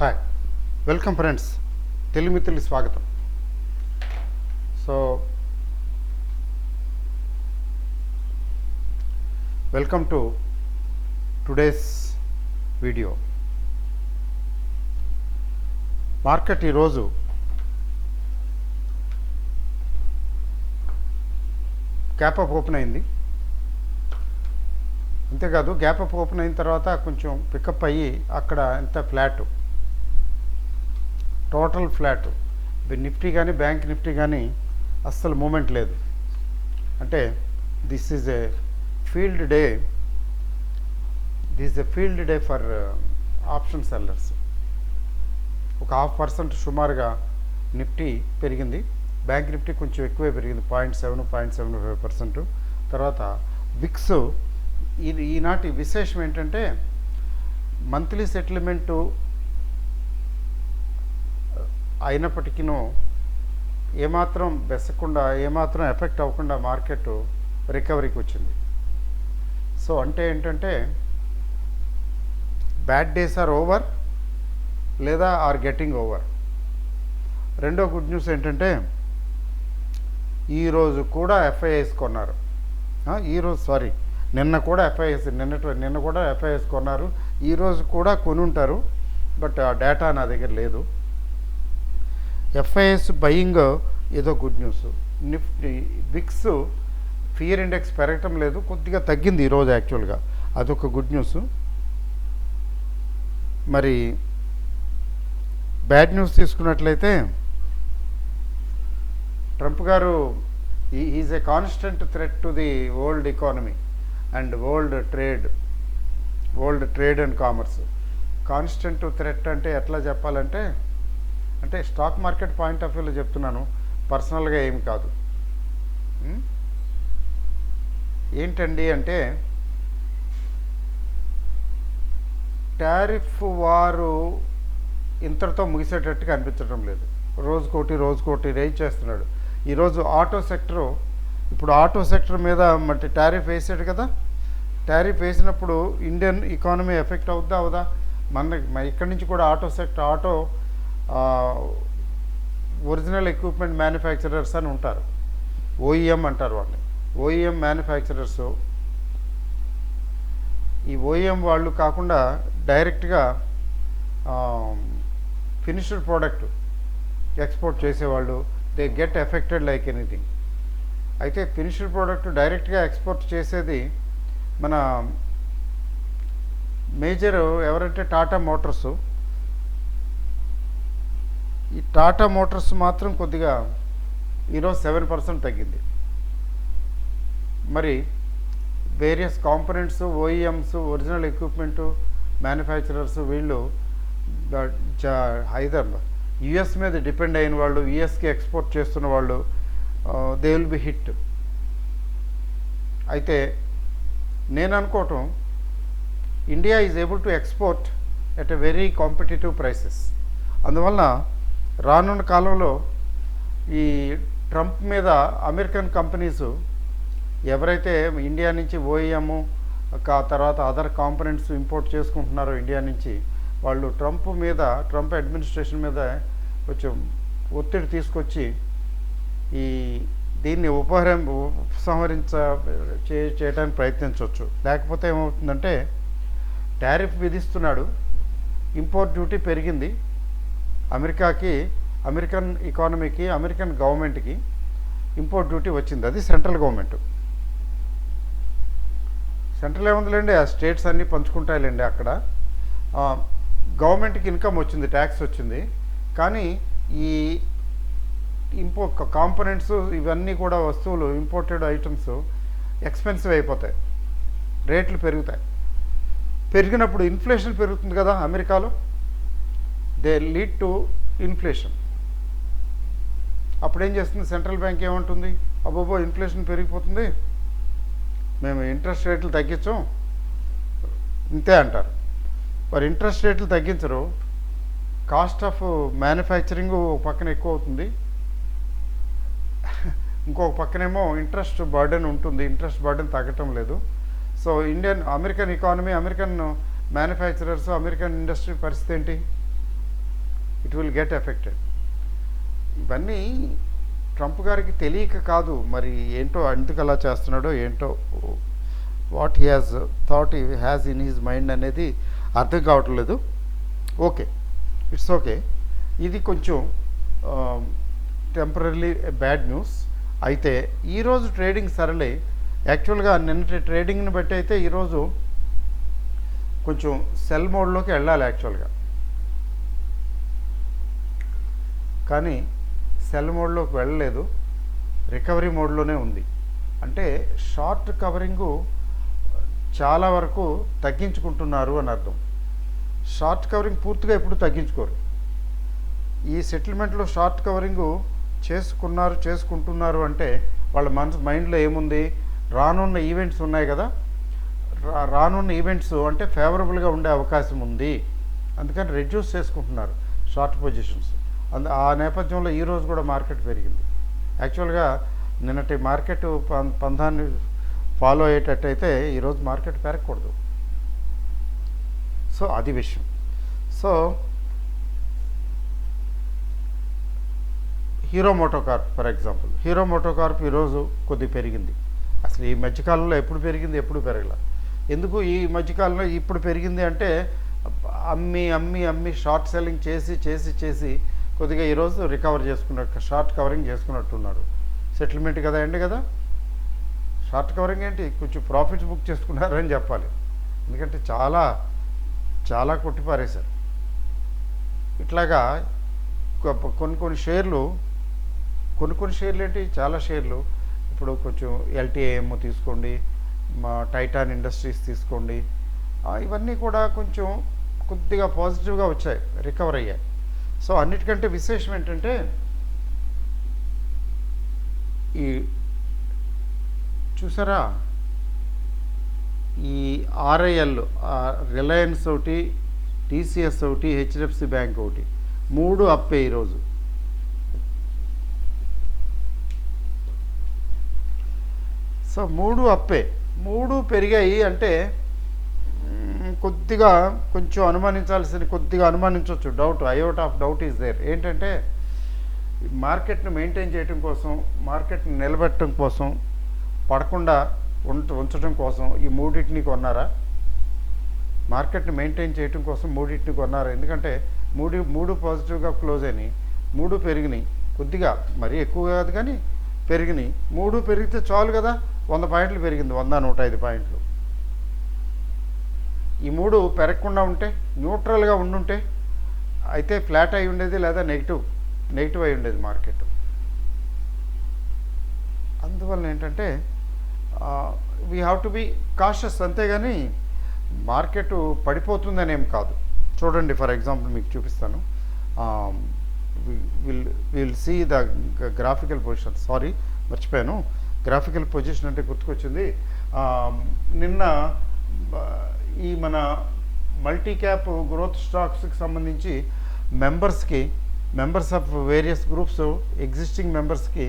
Hi, welcome friends. Telugu మిత్రులకి స్వాగతం. So welcome to today's video. Market ఈరోజు గ్యాప్ అప్ ఓపెన్ అయింది. అంతేకాదు, గ్యాప్ అప్ ఓపెన్ అయిన తర్వాత కొంచెం పికప్ అయ్యి అక్కడ ఎంత ఫ్లాట్, టోటల్ ఫ్లాట్. నిఫ్టీ కానీ బ్యాంక్ నిఫ్టీ కానీ అస్సలు మూమెంట్ లేదు. అంటే this is a field day. For option sellers. ఒక 0.5% సుమారుగా నిఫ్టీ పెరిగింది. బ్యాంక్ నిఫ్టీ కొంచెం ఎక్కువే పెరిగింది, 0.75%. తర్వాత విక్స్. ఈనాటి విశేషం ఏంటంటే, మంత్లీ సెటిల్మెంటు అయినప్పటికీనూ ఏమాత్రం బెసకుండా, ఏమాత్రం ఎఫెక్ట్ అవ్వకుండా మార్కెట్ రికవరీకి వచ్చింది. సో అంటే ఏంటంటే, బ్యాడ్ డేస్ ఆర్ ఓవర్ లేదా ఆర్ గెట్టింగ్ ఓవర్. రెండో గుడ్ న్యూస్ ఏంటంటే, ఈరోజు కూడా ఎఫ్ఐఎస్ కొన్నారు. నిన్న కూడా నిన్న కూడా ఎఫ్ఐఎస్ కొన్నారు. ఈరోజు కూడా కొని ఉంటారు, బట్ ఆ డేటా నా దగ్గర లేదు. ఎఫ్ఐఎస్ బయింగ్ ఏదో good news. Nifty VIX fear index పెరగటం లేదు, కొద్దిగా తగ్గింది ఈరోజు యాక్చువల్గా. అదొక గుడ్ న్యూస్. మరి బ్యాడ్ న్యూస్ తీసుకున్నట్లయితే, ట్రంప్ గారు is a constant threat to the world economy and world trade and commerce. Constant threat అంటే ఎట్లా చెప్పాలంటే, అంటే స్టాక్ మార్కెట్ పాయింట్ ఆఫ్ వ్యూలో చెప్తున్నాను, పర్సనల్గా ఏమి కాదు. ఏంటండి అంటే, టారిఫ్ వారు ఇంతటితో ముగిసేటట్టుగా అనిపించడం లేదు. రోజుకోటి రైజ్ చేస్తున్నాడు. ఈరోజు ఆటో సెక్టర్ మీద మట్టి టారిఫ్ వేసాడు కదా. టారిఫ్ వేసినప్పుడు ఇండియన్ ఎకానమీ ఎఫెక్ట్ అవుద్దా అవదా? ఇక్కడి నుంచి కూడా ఆటో ఒరిజినల్ ఎక్విప్మెంట్ మ్యానుఫ్యాక్చరర్స్ అని ఉంటారు, ఓఈఎం అంటారు వాళ్ళని. ఓఈఎం మ్యానుఫ్యాక్చరర్స్, ఈ ఓఈఎం వాళ్ళు కాకుండా డైరెక్ట్గా ఫినిష్డ్ ప్రోడక్ట్ ఎక్స్పోర్ట్ చేసేవాళ్ళు, they get affected like anything. అయితే ఫినిష్డ్ ప్రోడక్ట్ డైరెక్ట్గా ఎక్స్పోర్ట్ చేసేది మన మేజర్ ఎవరంటే టాటా మోటార్స్. ఈ టాటా మోటార్స్ మాత్రం కొద్దిగా ఈరోజు 7% తగ్గింది. మరి various components, OEMs, original equipment manufacturers, వీళ్ళు యుఎస్ మీద డిపెండ్ అయిన వాళ్ళు, యుఎస్కి ఎక్స్పోర్ట్ చేస్తున్న వాళ్ళు, దే విల్ బి హిట్. అయితే నేను అనుకోవటం, India is able to export at a very competitive prices. అందువలన రానున్న కాలంలో ఈ ట్రంప్ మీద అమెరికన్ కంపెనీసు ఎవరైతే ఇండియా నుంచి ఓఈఎం తర్వాత అదర్ కాంపోనెంట్స్ ఇంపోర్ట్ చేసుకుంటున్నారో ఇండియా నుంచి, వాళ్ళు ట్రంప్ అడ్మినిస్ట్రేషన్ మీద కొంచెం ఒత్తిడి తీసుకొచ్చి దీన్ని చేయడానికి ప్రయత్నించవచ్చు. లేకపోతే ఏమవుతుందంటే, టారిఫ్ విధిస్తున్నాడు, ఇంపోర్ట్ డ్యూటీ పెరిగింది, అమెరికన్ ఎకానమీకి, అమెరికన్ గవర్నమెంట్కి ఇంపోర్ట్ డ్యూటీ వచ్చింది. అది సెంట్రల్ గవర్నమెంట్. సెంట్రల్ ఏముందిలేండి, ఆ స్టేట్స్ అన్నీ పంచుకుంటాయిలేండి. అక్కడ గవర్నమెంట్కి ఇన్కమ్ వచ్చింది, ట్యాక్స్ వచ్చింది. కానీ ఈ కాంపోనెంట్స్ ఇవన్నీ కూడా వస్తువులు, ఇంపోర్టెడ్ ఐటమ్స్ ఎక్స్పెన్సివ్ అయిపోతాయి, రేట్లు పెరుగుతాయి. పెరిగినప్పుడు ఇన్ఫ్లేషన్ పెరుగుతుంది కదా అమెరికాలో, దే లీడ్ టు ఇన్ఫ్లేషన్. అప్పుడు ఏం చేస్తుంది సెంట్రల్ బ్యాంక్? ఏమంటుంది? అబ్బోబో ఇన్ఫ్లేషన్ పెరిగిపోతుంది, మేము ఇంట్రెస్ట్ రేట్లు తగ్గించాం, ఇంతే అంటారు. మరి ఇంట్రెస్ట్ రేట్లు తగ్గించరు, కాస్ట్ ఆఫ్ మ్యానుఫ్యాక్చరింగ్ ఒక పక్కన ఎక్కువ అవుతుంది, ఇంకొక పక్కనేమో ఇంట్రెస్ట్ బర్డెన్ ఉంటుంది, ఇంట్రెస్ట్ బర్డెన్ తగ్గటం లేదు. So American economy, American manufacturers, American industry పరిస్థితి ఏంటి? It will get affected. ఇవన్నీ ట్రంప్ గారికి తెలియక కాదు, మరి ఏంటో ఎందుకు అలా చేస్తున్నాడో ఏంటో, what he has thought he has in his mind అనేది అర్థం కావట్లేదు. Okay, it's okay. ఇది కొంచెం టెంపరీ బ్యాడ్ న్యూస్. అయితే ఈరోజు ట్రేడింగ్ సరళి యాక్చువల్గా నిన్నటి ట్రేడింగ్ని బట్టి అయితే ఈరోజు కొంచెం సెల్ మోడ్లోకి వెళ్ళాలి యాక్చువల్గా, కానీ సెల్ మోడ్లోకి వెళ్ళలేదు, రికవరీ మోడ్లోనే ఉంది. అంటే షార్ట్ కవరింగు చాలా వరకు తగ్గించుకుంటున్నారు అని అర్థం. షార్ట్ కవరింగ్ పూర్తిగా ఎప్పుడు తగ్గించుకోరు. ఈ సెటిల్మెంట్లో షార్ట్ కవరింగు చేసుకుంటున్నారు అంటే వాళ్ళ మైండ్లో ఏముంది, రానున్న ఈవెంట్స్ ఉన్నాయి కదా, రానున్న ఈవెంట్స్ అంటే ఫేవరబుల్గా ఉండే అవకాశం ఉంది, అందుకని రెడ్యూస్ చేసుకుంటున్నారు షార్ట్ పొజిషన్స్. ఆ నేపథ్యంలో ఈరోజు కూడా మార్కెట్ పెరిగింది. యాక్చువల్గా నిన్నటి మార్కెట్ పందాన్ని ఫాలో అయ్యేటట్టయితే ఈరోజు మార్కెట్ పెరగకూడదు. సో అది విషయం. So hero MotoCorp for example, hero MotoCorp ఈరోజు కొద్దిగా పెరిగింది. అసలు ఈ మధ్యకాలంలో ఎప్పుడు పెరిగింది, ఎప్పుడు పెరగల. ఎందుకు ఈ మధ్యకాలంలో ఇప్పుడు పెరిగింది అంటే అమ్మి అమ్మి అమ్మి షార్ట్ సెల్లింగ్ చేసి చేసి చేసి కొద్దిగా ఈరోజు రికవర్ చేసుకున్నట్టు, షార్ట్ కవరింగ్ చేసుకున్నట్టున్నారు. సెటిల్మెంట్ కదా అండి కదా, షార్ట్ కవరింగ్ ఏంటి, కొంచెం ప్రాఫిట్స్ బుక్ చేసుకున్నారని చెప్పాలి. ఎందుకంటే చాలా చాలా కొట్టిపారేశారు. ఇట్లాగా కొన్ని షేర్లు ఏంటి, చాలా షేర్లు ఇప్పుడు కొంచెం ఎల్టీఏఎం తీసుకోండి, మా టైటాన్ ఇండస్ట్రీస్ తీసుకోండి, ఇవన్నీ కూడా కొంచెం కొద్దిగా పాజిటివ్గా వచ్చాయి, రికవర్ అయ్యాయి. సో అన్నిటికంటే విశేషం ఏంటంటే ఈ చూసారా, ఈ ఆర్ఐఎల్, రిలయన్స్ ఒకటి, టీసీఎస్ ఒకటి, హెచ్డిఎఫ్సి బ్యాంక్ ఒకటి, 3 అప్పే ఈరోజు. సో 3 అప్పే, 3 పెరిగాయి అంటే కొంచెం అనుమానించవచ్చు. Doubt, without of doubt is there. ఏంటంటే మార్కెట్ను మెయింటైన్ చేయడం కోసం, మార్కెట్ని నిలబెట్టడం కోసం, పడకుండా ఉంచడం కోసం ఈ మూడింటిని కొన్నారా? మార్కెట్ని మెయింటైన్ చేయడం కోసం మూడింటిని కొన్నారా? ఎందుకంటే మూడు పాజిటివ్గా క్లోజ్ అయినాయి, 3 పెరిగినాయి, కొద్దిగా మరీ ఎక్కువ కాదు కానీ పెరిగినాయి. 3 పెరిగితే చాలు కదా, 100 పాయింట్లు పెరిగింది, 105 పాయింట్లు. ఈ 3 పెరగకుండా ఉంటే, న్యూట్రల్గా ఉండుంటే అయితే ఫ్లాట్ అయి ఉండేది, లేదా నెగిటివ్ అయి ఉండేది మార్కెట్. అందువల్ల ఏంటంటే we have to be cautious, అంతేగాని మార్కెట్ పడిపోతుందని ఏం కాదు. చూడండి, ఫర్ ఎగ్జాంపుల్ మీకు చూపిస్తాను. Will see the graphical position. Sorry, మర్చిపోయాను, గ్రాఫికల్ పొజిషన్ అంటే గుర్తుకొచ్చింది. నిన్న ఈ మన మల్టీ క్యాప్ గ్రోత్ స్టాక్స్కి సంబంధించి members of various groups, existing మెంబర్స్కి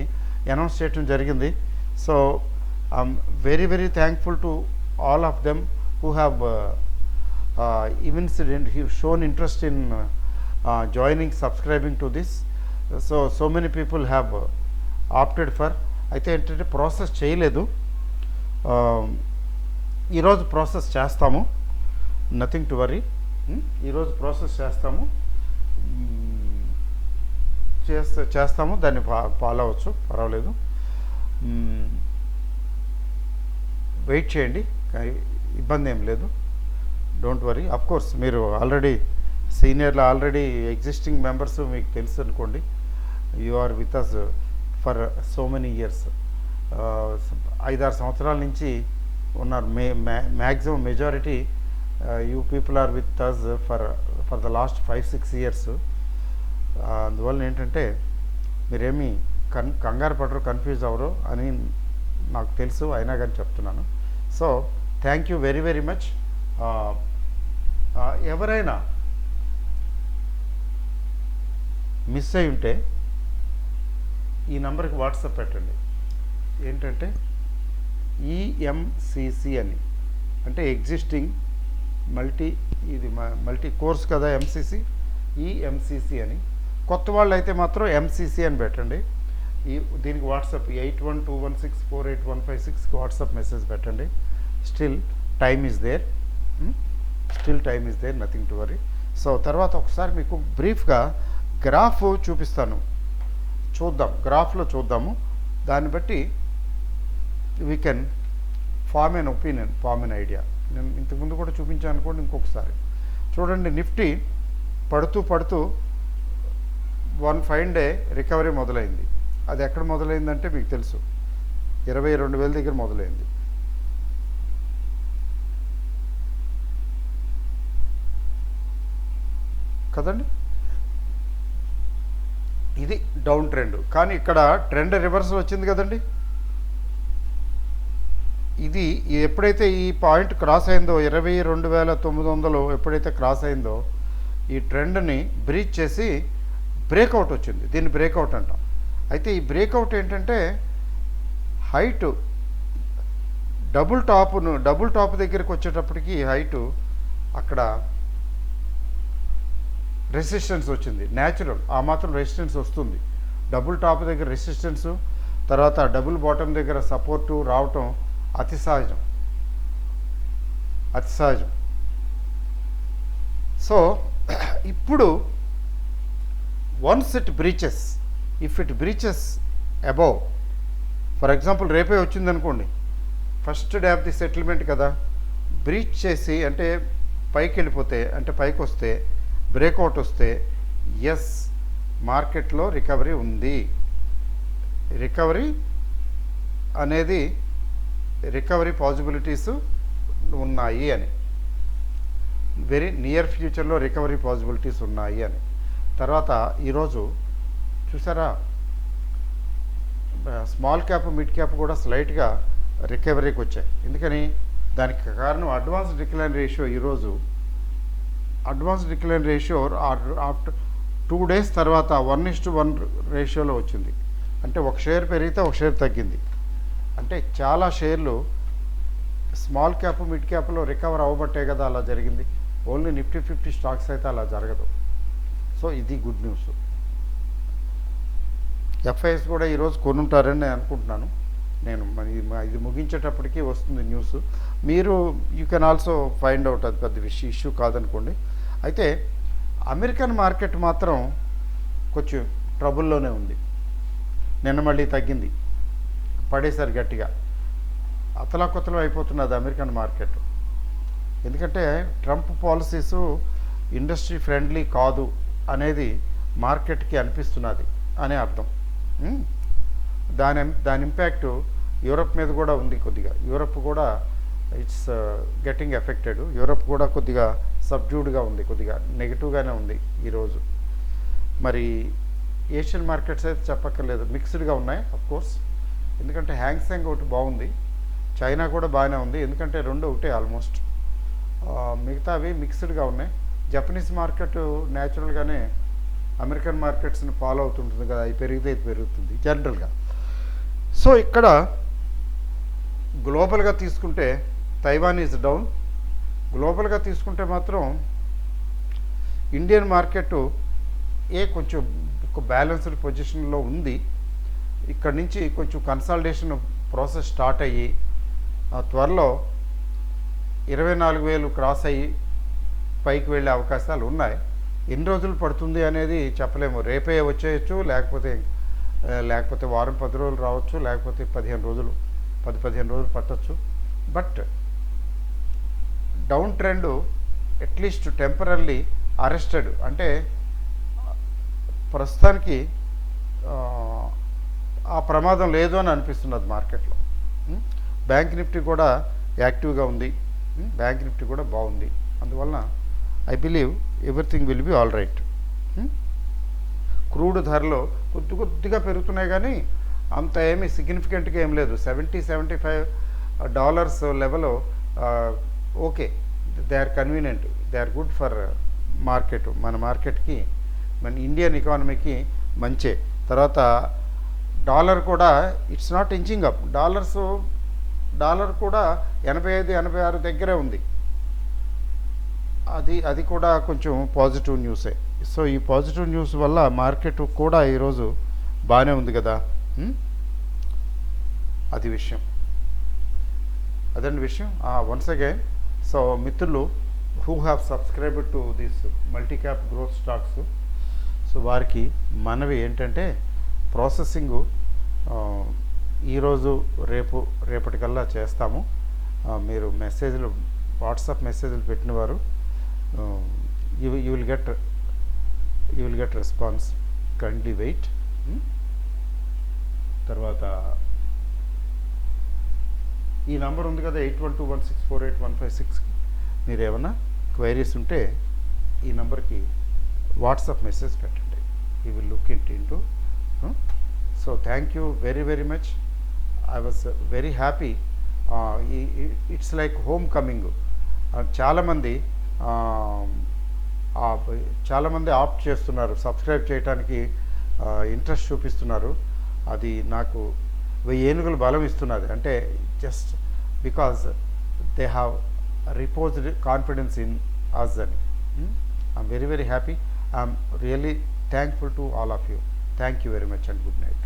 అనౌన్స్ చేయడం జరిగింది. So I'm very very thankful to all of them who have shown interest in joining, subscribing to this. So many people have opted for. అయితే ఏంటంటే process చేయలేదు, ఈరోజు process చేస్తాము, nothing to worry. ఈరోజు process చేస్తాము, దాన్ని ఫాలో అవ్వచ్చు, పర్వాలేదు, వెయిట్ చేయండి, ఇబ్బంది ఏం లేదు, డోంట్ వరీ. అఫ్ కోర్స్ మీరు ఆల్రెడీ సీనియర్లు, ఆల్రెడీ ఎగ్జిస్టింగ్ మెంబర్స్ మీకు తెలుసు అనుకోండి, you are with us for so many years, 5-6 సంవత్సరాల నుంచి ఉన్నారు. Maximum majority you people are with us for the last 5-6 years. అందువల్ల ఏంటంటే మీరేమీ కంగారు పడరు, కన్ఫ్యూజ్ అవ్వరు అని నాకు తెలుసు, అయినా కానీ చెప్తున్నాను. So thank you very very much. ఎవరైనా మిస్ అయి ఉంటే ఈ నెంబర్కి వాట్సాప్ పెట్టండి. ఏంటంటే ఈఎంసిసి అని, అంటే ఎగ్జిస్టింగ్ మల్టీ, ఇది మల్టీ కోర్స్ కదా ఎంసిసి, ఈఎంసీసీ అని. కొత్త వాళ్ళు అయితే మాత్రం ఎంసీసీ అని పెట్టండి. దీనికి వాట్సాప్ 8121648156కి వాట్సాప్ మెసేజ్ పెట్టండి. Still time is there, nothing to worry. So తర్వాత ఒకసారి మీకు బ్రీఫ్గా గ్రాఫ్ చూపిస్తాను, గ్రాఫ్లో చూద్దాము. దాన్ని బట్టి we can form an opinion, form an idea. నేను ఇంతకుముందు కూడా చూపించాను అనుకోండి. ఇంకొకసారి చూడండి, నిఫ్టీ పడుతూ వన్ ఫైన్ డే రికవరీ మొదలైంది. అది ఎక్కడ మొదలైందంటే మీకు తెలుసు, 22,000 దగ్గర మొదలైంది. కదండి, ఇది డౌన్ ట్రెండ్. కానీ ఇక్కడ ట్రెండ్ రివర్సల్ వచ్చింది కదండి. ఇది ఎప్పుడైతే ఈ పాయింట్ క్రాస్ అయిందో, 22,900 ఎప్పుడైతే క్రాస్ అయిందో, ఈ ట్రెండ్ని బ్రీచ్ చేసి బ్రేక్అవుట్ వచ్చింది. దీన్ని బ్రేక్అవుట్ అంటాం. అయితే ఈ బ్రేక్అవుట్ ఏంటంటే హైటు డబుల్ టాప్ దగ్గరికి వచ్చేటప్పటికి హైటు అక్కడ రెసిస్టెన్స్ వచ్చింది. న్యాచురల్, ఆ మాత్రం రెసిస్టెన్స్ వస్తుంది. డబుల్ టాప్ దగ్గర రెసిస్టెన్సు, తర్వాత డబుల్ బాటమ్ దగ్గర సపోర్టు రావటం అతి సహజం. సో ఇప్పుడు once it breaches above, for example రేపే వచ్చిందనుకోండి, first day of the settlement కదా, బ్రీచ్ చేసి అంటే పైకి వెళ్ళిపోతే, అంటే పైకి వస్తే, బ్రేక్అవుట్ వస్తే, ఎస్ మార్కెట్లో రికవరీ ఉంది. రికవరీ పాసిబిలిటీస్ ఉన్నాయి అని, వెరీ నియర్ ఫ్యూచర్లో రికవరీ పాసిబిలిటీస్ ఉన్నాయి అని. తర్వాత ఈరోజు చూసారా, స్మాల్ క్యాప్ మిడ్ క్యాప్ కూడా స్లైట్గా రికవరీకి వచ్చాయి. ఎందుకని, దానికి కారణం అడ్వాన్స్ డిక్లైన్ రేషియో. ఈరోజు advance decline ratio after 2 days తర్వాత 1:1 రేషియోలో వచ్చింది. అంటే ఒక షేర్ పెరిగితే ఒక షేర్ తగ్గింది. అంటే చాలా షేర్లు స్మాల్ క్యాప్ మిడ్ క్యాప్లో రికవర్ అవ్వబట్టే కదా అలా జరిగింది. ఓన్లీ నిఫ్టీ 50 స్టాక్స్ అయితే అలా జరగదు. సో ఇది గుడ్ న్యూస్. ఎఫ్ఐఎస్ కూడా ఈరోజు కొనుంటారని నేను అనుకుంటున్నాను. ఇది ముగించేటప్పటికి వస్తుంది న్యూస్. మీరు you can also find out, అది పెద్ద ఇష్యూ కాదనుకోండి. అయితే అమెరికన్ మార్కెట్ మాత్రం కొంచెం ట్రబుల్లోనే ఉంది. నిన్న మళ్ళీ తగ్గింది, పడేసారు గట్టిగా. అతలాకుతలం అయిపోతున్నది అమెరికన్ మార్కెట్. ఎందుకంటే ట్రంప్ పాలసీసు ఇండస్ట్రీ ఫ్రెండ్లీ కాదు అనేది మార్కెట్కి అనిపిస్తున్నది అనే అర్థం. దాని ఇంపాక్ట్ యూరప్ మీద కూడా ఉంది కొద్దిగా. యూరప్ కూడా ఇట్స్ గెటింగ్ ఎఫెక్టెడ్. యూరప్ కూడా కొద్దిగా సబ్డ్యూడ్గా ఉంది, కొద్దిగా నెగిటివ్గానే ఉంది ఈరోజు. మరి ఏషియన్ మార్కెట్స్ అయితే చెప్పక్కర్లేదు, మిక్స్డ్గా ఉన్నాయి కోర్స్. ఎందుకంటే హ్యాంగ్సెంగ్ ఒకటి బాగుంది, చైనా కూడా బాగానే ఉంది. ఎందుకంటే రెండు ఒకటే ఆల్మోస్ట్. మిగతావి మిక్స్డ్గా ఉన్నాయి. జపనీస్ మార్కెట్ న్యాచురల్గానే అమెరికన్ మార్కెట్స్ని ఫాలో అవుతుంటుంది కదా, అవి పెరిగితే ఇది పెరుగుతుంది జనరల్గా. సో ఇక్కడ గ్లోబల్గా తీసుకుంటే తైవాన్ ఈజ్ డౌన్. గ్లోబల్గా తీసుకుంటే మాత్రం ఇండియన్ మార్కెట్ కొంచెం ఒక బ్యాలెన్స్డ్ పొజిషన్లో ఉంది. ఇక్కడ నుంచి కొంచెం కన్సాలిడేషన్ ప్రాసెస్ స్టార్ట్ అయ్యి త్వరలో 24,000 క్రాస్ అయ్యి పైకి వెళ్ళే అవకాశాలు ఉన్నాయి. ఎన్ని రోజులు పడుతుంది అనేది చెప్పలేము. రేపే వచ్చేయచ్చు, లేకపోతే వారం 10 రోజులు రావచ్చు, లేకపోతే 15 రోజులు 10-15 రోజులు పట్టచ్చు. But down trend at least temporarily arrested. అంటే ప్రస్తుతానికి ఆ ప్రమాదం లేదు అని అనిపిస్తున్నది మార్కెట్లో. బ్యాంక్ నిఫ్టీ కూడా యాక్టివ్గా ఉంది, బ్యాంక్ నిఫ్టీ కూడా బాగుంది. అందువలన I believe everything will be all right. Crude ధరలు కొద్దిగా పెరుగుతున్నాయి, కానీ అంత ఏమీ సిగ్నిఫికెంట్గా ఏం లేదు. $70-75 level okay, they are convenient, they are good for market. మన మార్కెట్కి, మన ఇండియన్ ఎకానమీకి మంచే. తర్వాత డాలర్ కూడా it's not inching up. Dollar కూడా 85-86 దగ్గరే ఉంది. అది కూడా కొంచెం పాజిటివ్ న్యూసే. సో ఈ పాజిటివ్ న్యూస్ వల్ల మార్కెట్ కూడా ఈరోజు బాగానే ఉంది కదా. ఉమ్, అది విషయం, అదండి విషయం. వన్స్ అగైన్, సో మిత్రులు who have subscribed to this multi cap growth stocks, so వారికి మనవి ఏంటంటే ప్రాసెసింగు ఈరోజు రేపటికల్లా చేస్తాము. మీరు మెసేజ్లు వాట్సాప్ మెసేజ్లు పెట్టిన వారు you will get response. Kindly wait. తర్వాత ఈ నంబర్ ఉంది కదా 8121648156, మీరు ఏమైనా క్వైరీస్ ఉంటే ఈ నెంబర్కి వాట్సాప్ మెసేజ్ పెట్టండి. You will look into. So thank you very very much. I was very happy. It's like homecoming. చాలామంది ఆప్ట్ చేస్తున్నారు, సబ్స్క్రైబ్ చేయడానికి ఇంట్రెస్ట్ చూపిస్తున్నారు. అది నాకు 1000 ఏనుగులు బలం ఇస్తున్నది. అంటే just because they have reposed confidence in us అని. I'm very very happy. I'm really thankful to all of you. Thank you very much and good night.